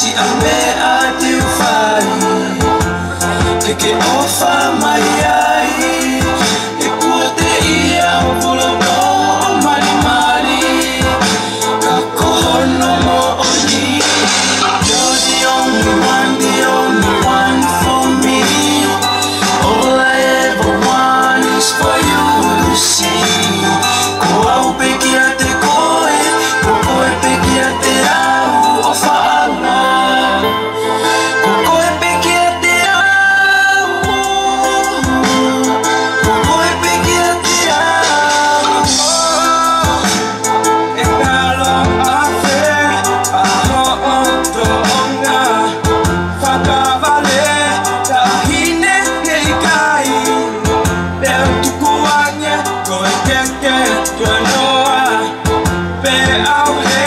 si ame ate ufai Eke ofa mai ai E kurte ia upulo no o mari mari Kako hono mo oni You're the only one for me All I ever want is for you to see Ko au peki a te koe Ko koe peki a te au o whaanga Ko koe peki a te au Ko koe peki a te au E kalo a whe a ho o to onga Whakawale ta hine hei kai Leo tukuanya koe keke koe noa Pe au he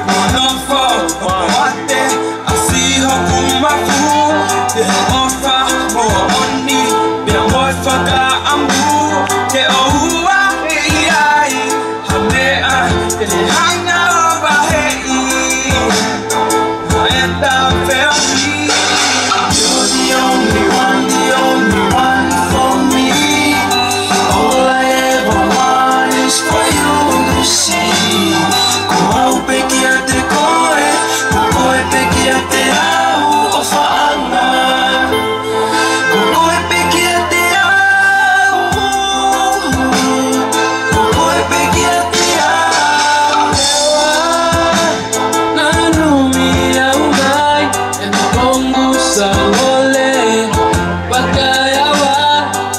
monofo o ate A siho kumaku Te ofa mo oni Pe moi whaka ambu Te ohua hei ai Hamea te hanga o bahei Haeta wheoni You're the only one for me All I ever want is for you to see Ko au peki a te koe Ko koe peki a te au o whaanga Ko koe peki a te au Ko koe peki a te au Nanumi au mai E no kongu sa ole Wakayawa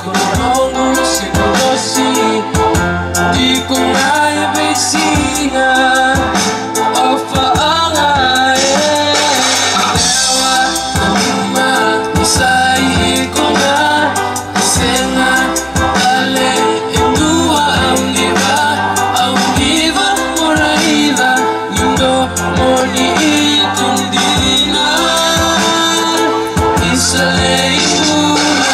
Kongu se kodosi Di ko ngai besinga O whaanga Lewa Numa Isai ko nga Senga Ale E tua au niva Moraiva Indo moni itundina Isale ikuna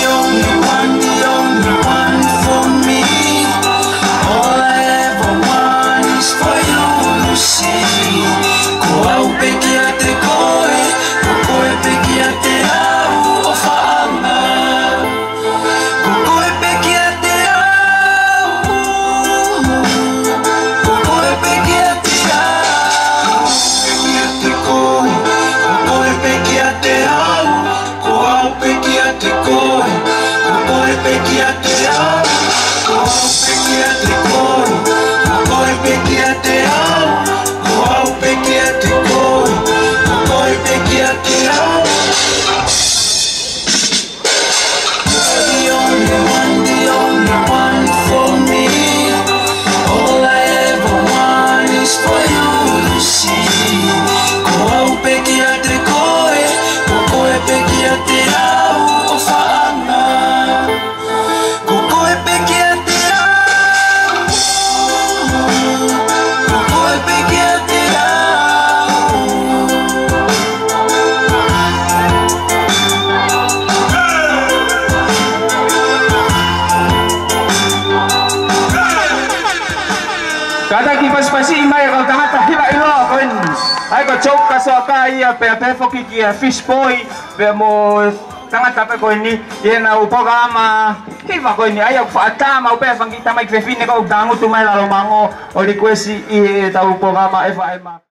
You're the only one for me All I ever want is for you to see Ko au peki a te koe Ko koe peki a te au o whaanga Ko koe peki a te au Ko koe peki a te au Peki a te koe Ko koe peki a te au Ko au peki a te koe Ko koe peki a te au Ko au peki a te koe Ko koe peki a te au Ko au peki a te koe Ko koe peki a te au You're the only one for me All I ever want is for you to see Ko au peki a te koe Ko koe peki a te au o whaanga Ko koe peki a te au Ko koe peki a te au Kada kipas pasi imay kau tahata hila ilo kon. Ay ko chok kaso kai pe foki ki fish boy pe mo tanga tape ko ni yena upogama kiva ko ni ayo fatama upe fangita mai fefine ko dangu tumai la romango o request i ta upogama FIMA